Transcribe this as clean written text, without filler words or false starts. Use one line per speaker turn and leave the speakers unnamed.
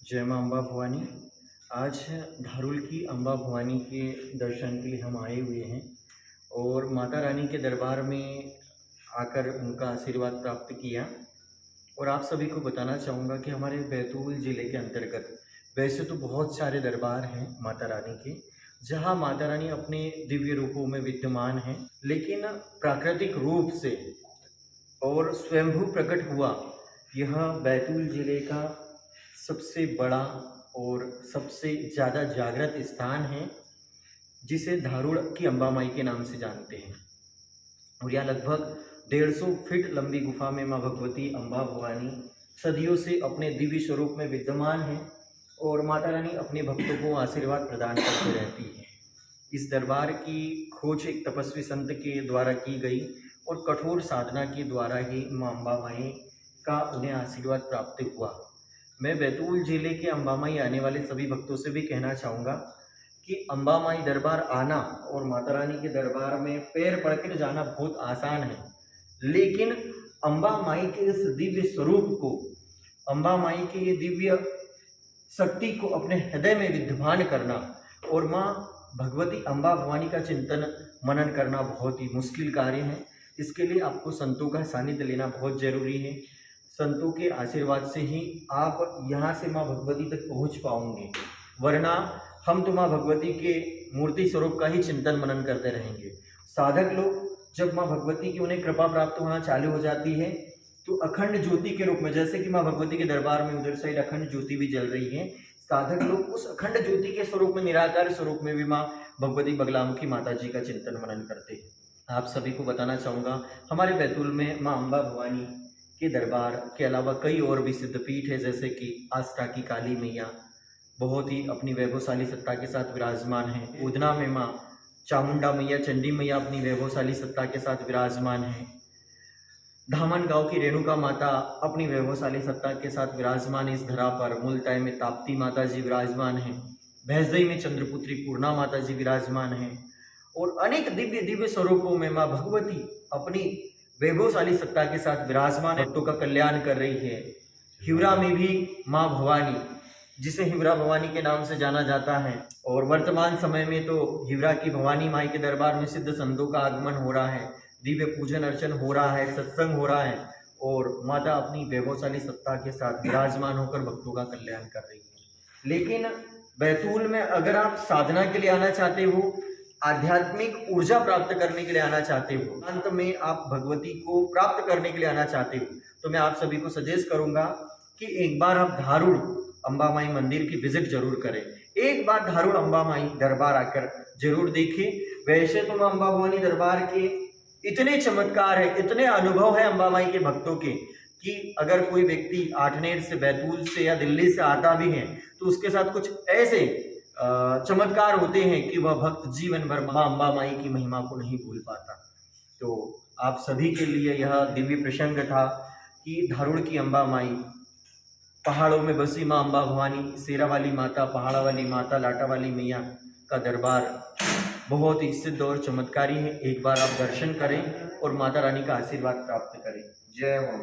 जय माँ अम्बा भवानी। आज धारुल की अम्बा भवानी के दर्शन के लिए हम आए हुए हैं और माता रानी के दरबार में आकर उनका आशीर्वाद प्राप्त किया। और आप सभी को बताना चाहूँगा कि हमारे बैतूल ज़िले के अंतर्गत वैसे तो बहुत सारे दरबार हैं माता रानी के, जहाँ माता रानी अपने दिव्य रूपों में विद्यमान हैं, लेकिन प्राकृतिक रूप से और स्वयंभू प्रकट हुआ यह बैतूल ज़िले का सबसे बड़ा और सबसे ज़्यादा जागृत स्थान है, जिसे धारुड़ की अम्बा माई के नाम से जानते हैं। और यहाँ लगभग 150 फीट लंबी गुफा में माँ भगवती अम्बा भवानी सदियों से अपने दिव्य स्वरूप में विद्यमान है और माता रानी अपने भक्तों को आशीर्वाद प्रदान करती रहती है। इस दरबार की खोज एक तपस्वी संत के द्वारा की गई और कठोर साधना के द्वारा ही माँ अम्बा माई का उन्हें आशीर्वाद प्राप्त हुआ। मैं बैतूल जिले के अम्बा माई आने वाले सभी भक्तों से भी कहना चाहूँगा कि अम्बा माई दरबार आना और माता रानी के दरबार में पैर पड़कर जाना बहुत आसान है, लेकिन अम्बा माई के इस दिव्य स्वरूप को, अम्बा माई के ये दिव्य शक्ति को अपने हृदय में विद्यमान करना और माँ भगवती अम्बा भवानी का चिंतन मनन करना बहुत ही मुश्किल कार्य है। इसके लिए आपको संतों का सानिध्य लेना बहुत जरूरी है। संतों के आशीर्वाद से ही आप यहाँ से माँ भगवती तक पहुँच पाओगे, वरना हम तो माँ भगवती के मूर्ति स्वरूप का ही चिंतन मनन करते रहेंगे। साधक लोग जब माँ भगवती की उन्हें कृपा प्राप्त होना चालू हो जाती है तो अखंड ज्योति के रूप में, जैसे कि माँ भगवती के दरबार में उधर साइड अखंड ज्योति भी जल रही है, साधक लोग उस अखंड ज्योति के स्वरूप में, निराकार स्वरूप में भी माँ भगवती बगलामुखी माता जी का चिंतन मनन करते हैं। आप सभी को बताना चाहूँगा, हमारे बैतूल में माँ अम्बा भवानी के दरबार के अलावा कई और भी सिद्धपीठ है, जैसे कि आस्था की काली मैया बहुत ही अपनी वैभवशाली सत्ता के साथ विराजमान है। उधना में माँ चामुंडा मैया, चंडी मैया अपनी वैभवशाली सत्ता के साथ विराजमान है। धामन गांव की रेणुका माता अपनी वैभवशाली सत्ता के साथ विराजमान इस धरा पर। मुलताई में ताप्ती माता जी विराजमान है। भैंसदई में चंद्रपुत्री पूर्णा माता जी विराजमान है और अनेक दिव्य दिव्य स्वरूपों में माँ भगवती अपनी वैभवशाली सत्ता के साथ विराजमान भक्तों का कल्याण कर रही है। हिवरा में भी माँ भवानी, जिसे हिवरा भवानी के नाम से जाना जाता है, और वर्तमान समय में तो हिवरा की भवानी माई के दरबार में सिद्ध संतों का आगमन हो रहा है, दिव्य पूजन अर्चन हो रहा है, सत्संग हो रहा है और माता अपनी वैभवशाली सत्ता के साथ विराजमान होकर भक्तों का कल्याण कर रही है। लेकिन बैतूल में अगर आप साधना के लिए आना चाहते हो, आध्यात्मिक ऊर्जा प्राप्त करने के लिए आना चाहते हो, अंत में आप भगवती को प्राप्त करने के लिए आना चाहते हो, तो मैं आप सभी को सजेस्ट करूंगा कि एक बार आप धारुड़ अम्बा माई मंदिर की विजिट जरूर करें। एक बार धारुड़ अम्बा माई दरबार आकर जरूर देखें। वैसे तो माँ अम्बा भवानी दरबार के इतने चमत्कार है, इतने अनुभव है अम्बा माई के भक्तों के, कि अगर कोई व्यक्ति आठनेर से, बैतूल से या दिल्ली से आता भी है तो उसके साथ कुछ ऐसे चमत्कार होते हैं कि वह भक्त जीवन भर माँ अम्बा माई की महिमा को नहीं भूल पाता। तो आप सभी के लिए यह दिव्य प्रसंग था कि धारुड़ की अम्बा माई, पहाड़ों में बसी माँ अम्बा भवानी, शेरा वाली माता, पहाड़ा वाली माता, लाटा वाली मैया का दरबार बहुत ही सिद्ध और चमत्कारी है। एक बार आप दर्शन करें और माता रानी का आशीर्वाद प्राप्त करें। जय हो।